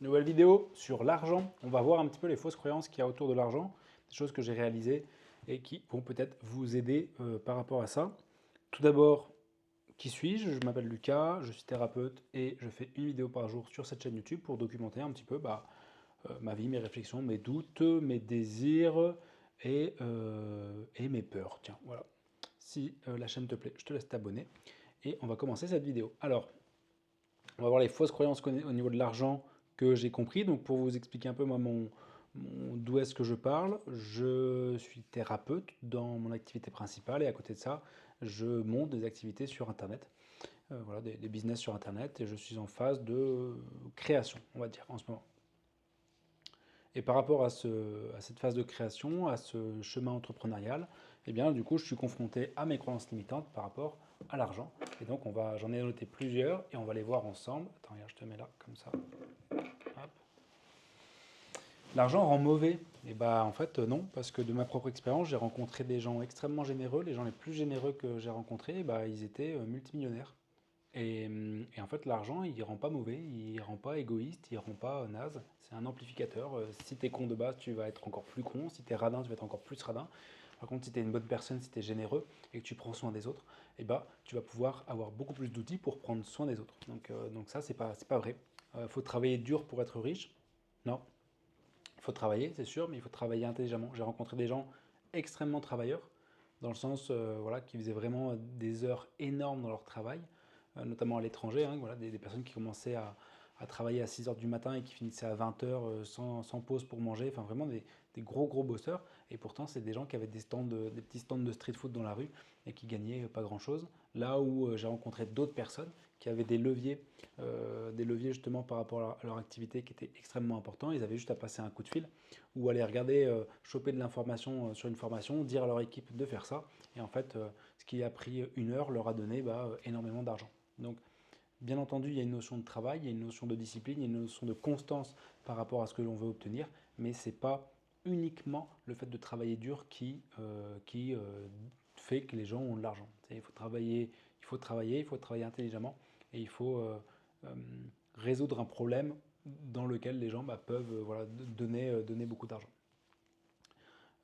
Nouvelle vidéo sur l'argent. On va voir un petit peu les fausses croyances qu'il y a autour de l'argent, des choses que j'ai réalisées et qui vont peut-être vous aider par rapport à ça. Tout d'abord, qui suis-je? Je m'appelle Lucas, je suis thérapeute et je fais une vidéo par jour sur cette chaîne YouTube pour documenter un petit peu ma vie, mes réflexions, mes doutes, mes désirs et mes peurs. Tiens, voilà. Si la chaîne te plaît, je te laisse t'abonner et on va commencer cette vidéo. Alors, on va voir les fausses croyances au niveau de l'argent que j'ai compris. Donc pour vous expliquer un peu moi d'où est-ce que je parle, je suis thérapeute dans mon activité principale et à côté de ça, je monte des activités sur Internet, voilà, des business sur Internet et je suis en phase de création, on va dire, en ce moment. Et par rapport à cette phase de création, à ce chemin entrepreneurial, eh bien, du coup, je suis confronté à mes croyances limitantes par rapport à l'argent. Et donc, j'en ai noté plusieurs et on va les voir ensemble. Attends, regarde, je te mets là, comme ça. Hop. L'argent rend mauvais? Et bah, en fait, non, parce que de ma propre expérience, j'ai rencontré des gens extrêmement généreux. Les gens les plus généreux que j'ai rencontrés, bah, ils étaient multimillionnaires. Et en fait, l'argent, il rend pas mauvais, il rend pas égoïste, il rend pas naze. C'est un amplificateur. Si t'es con de base, tu vas être encore plus con. Si t'es radin, tu vas être encore plus radin. Par contre, si t'es une bonne personne, si t'es généreux et que tu prends soin des autres, eh ben, tu vas pouvoir avoir beaucoup plus d'outils pour prendre soin des autres. Donc ça, c'est pas vrai. Faut travailler dur pour être riche? Non. Il faut travailler, c'est sûr, mais il faut travailler intelligemment. J'ai rencontré des gens extrêmement travailleurs, dans le sens voilà, qui faisaient vraiment des heures énormes dans leur travail, notamment à l'étranger, hein, voilà, des personnes qui commençaient à travailler à 6 heures du matin et qui finissaient à 20 heures sans pause pour manger, enfin vraiment des gros bosseurs. Et pourtant, c'est des gens qui avaient des petits stands de street food dans la rue et qui gagnaient pas grand-chose. Là où j'ai rencontré d'autres personnes qui avaient des leviers justement par rapport à leur activité qui étaient extrêmement importants. Ils avaient juste à passer un coup de fil ou aller regarder, choper de l'information sur une formation, dire à leur équipe de faire ça. Et en fait, ce qui a pris une heure leur a donné énormément d'argent. Donc, bien entendu, il y a une notion de travail, il y a une notion de discipline, il y a une notion de constance par rapport à ce que l'on veut obtenir, mais ce n'est pas uniquement le fait de travailler dur qui fait que les gens ont de l'argent. Il faut travailler intelligemment et il faut euh, résoudre un problème dans lequel les gens peuvent voilà, donner beaucoup d'argent.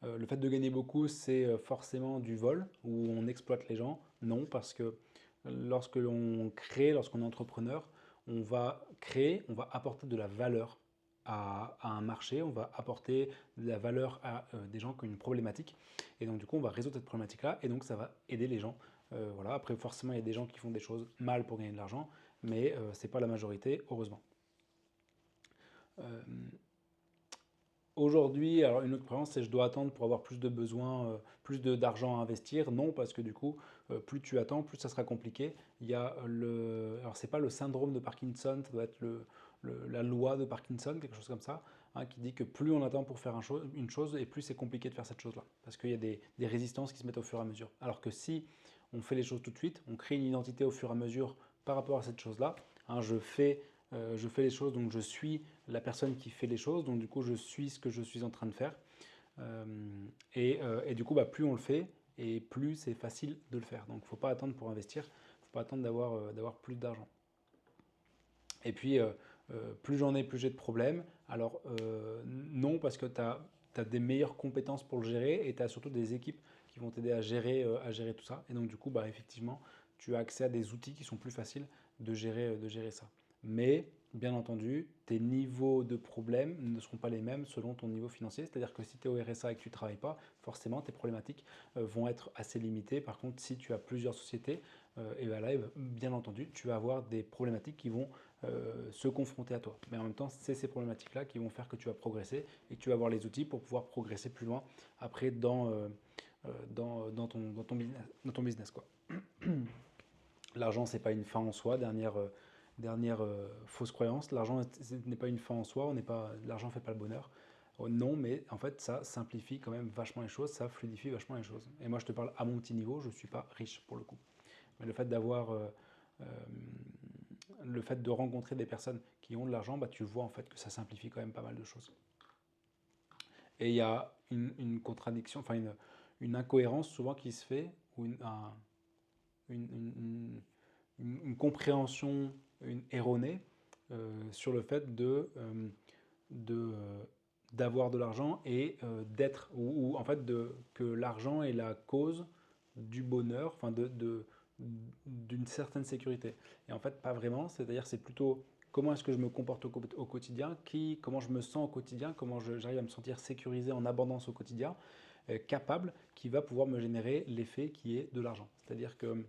Le fait de gagner beaucoup, c'est forcément du vol, où on exploite les gens. Non, parce que lorsque l'on crée, lorsqu'on est entrepreneur, on va créer, on va apporter de la valeur à un marché, on va apporter de la valeur à des gens qui ont une problématique. Et donc, du coup, on va résoudre cette problématique-là, et donc ça va aider les gens. Voilà. Après, forcément, il y a des gens qui font des choses mal pour gagner de l'argent, mais ce n'est pas la majorité, heureusement. Euh, Aujourd'hui, alors une autre croyance, c'est je dois attendre pour avoir plus de besoins, d'argent à investir. Non, parce que du coup, plus tu attends, plus ça sera compliqué. Il y a alors c'est pas le syndrome de Parkinson, ça doit être la loi de Parkinson, quelque chose comme ça, hein, qui dit que plus on attend pour faire une chose, et plus c'est compliqué de faire cette chose-là, parce qu'il y a des résistances qui se mettent au fur et à mesure. Alors que si on fait les choses tout de suite, on crée une identité au fur et à mesure par rapport à cette chose-là, hein, je fais les choses, donc je suis la personne qui fait les choses, donc du coup je suis ce que je suis en train de faire. Et du coup, plus on le fait, et plus c'est facile de le faire. Donc il ne faut pas attendre pour investir, il ne faut pas attendre d'avoir plus d'argent. Et puis, plus j'en ai, plus j'ai de problèmes. Alors non, parce que tu as des meilleures compétences pour le gérer, et tu as surtout des équipes qui vont t'aider à gérer tout ça. Et donc du coup, effectivement, tu as accès à des outils qui sont plus faciles de gérer ça. Mais, bien entendu, tes niveaux de problèmes ne seront pas les mêmes selon ton niveau financier. C'est-à-dire que si tu es au RSA et que tu ne travailles pas, forcément, tes problématiques vont être assez limitées. Par contre, si tu as plusieurs sociétés, et bien là, bien entendu, tu vas avoir des problématiques qui vont se confronter à toi. Mais en même temps, c'est ces problématiques-là qui vont faire que tu vas progresser et que tu vas avoir les outils pour pouvoir progresser plus loin après dans ton business, quoi. L'argent, c'est pas une fin en soi. Dernière fausse croyance. L'argent n'est pas une fin en soi. L'argent fait pas le bonheur. Non, mais en fait, ça simplifie quand même vachement les choses. Ça fluidifie vachement les choses. Et moi, je te parle à mon petit niveau. Je suis pas riche pour le coup. Mais euh, le fait de rencontrer des personnes qui ont de l'argent, tu vois en fait que ça simplifie quand même pas mal de choses. Et il y a une contradiction, enfin une incohérence souvent qui se fait, ou une compréhension erronée sur le fait de, d'avoir de l'argent et d'être, ou en fait que l'argent est la cause du bonheur, enfin d'une certaine sécurité. Et en fait, pas vraiment, c'est-à-dire c'est plutôt comment est-ce que je me comporte au quotidien, comment je me sens au quotidien, comment j'arrive à me sentir sécurisé en abondance au quotidien, capable, qui va pouvoir me générer l'effet qui est de l'argent. C'est-à-dire que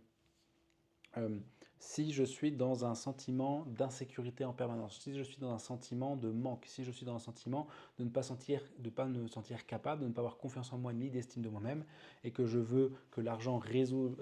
euh, si je suis dans un sentiment d'insécurité en permanence, si je suis dans un sentiment de manque, si je suis dans un sentiment de ne pas pas me sentir capable, de ne pas avoir confiance en moi ni d'estime de moi-même, et que je veux que l'argent résout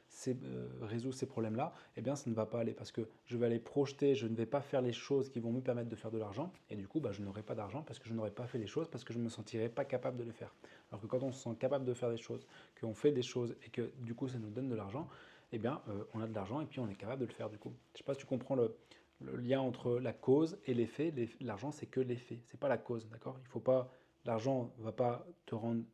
ces problèmes-là, eh bien ça ne va pas aller parce que je vais aller projeter, je ne vais pas faire les choses qui vont me permettre de faire de l'argent, et du coup je n'aurai pas d'argent parce que je n'aurai pas fait les choses, parce que je ne me sentirai pas capable de les faire. Alors que quand on se sent capable de faire des choses, qu'on fait des choses et que du coup ça nous donne de l'argent, eh bien, on a de l'argent et puis on est capable de le faire du coup. Je ne sais pas si tu comprends le lien entre la cause et l'effet. L'argent, c'est que l'effet, c'est pas la cause, d'accord? Il faut pas, l'argent va pas te rendre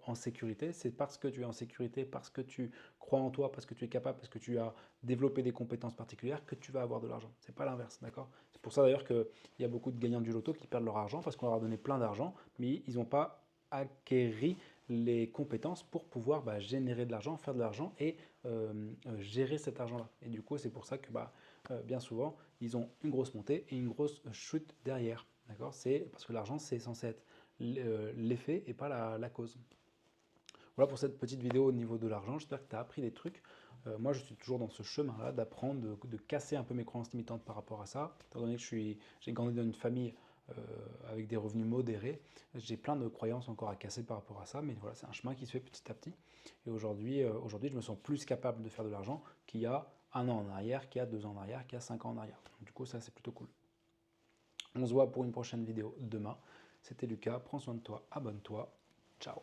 en sécurité. C'est parce que tu es en sécurité, parce que tu crois en toi, parce que tu es capable, parce que tu as développé des compétences particulières que tu vas avoir de l'argent. C'est pas l'inverse, d'accord? C'est pour ça d'ailleurs qu'il y a beaucoup de gagnants du loto qui perdent leur argent parce qu'on leur a donné plein d'argent, mais ils n'ont pas acquéri les compétences pour pouvoir générer de l'argent, faire de l'argent et gérer cet argent-là. Et du coup, c'est pour ça que bien souvent, ils ont une grosse montée et une grosse chute derrière. D'accord? C'est parce que l'argent, c'est censé être l'effet et pas la cause. Voilà pour cette petite vidéo au niveau de l'argent. J'espère que tu as appris des trucs. Moi, je suis toujours dans ce chemin-là d'apprendre, de casser un peu mes croyances limitantes par rapport à ça. Étant donné que j'ai grandi dans une famille avec des revenus modérés, j'ai plein de croyances encore à casser par rapport à ça. Mais voilà, c'est un chemin qui se fait petit à petit. Et aujourd'hui, je me sens plus capable de faire de l'argent qu'il y a un an en arrière, qu'il y a 2 ans en arrière, qu'il y a 5 ans en arrière. Donc, du coup, ça, c'est plutôt cool. On se voit pour une prochaine vidéo demain. C'était Lucas. Prends soin de toi. Abonne-toi. Ciao.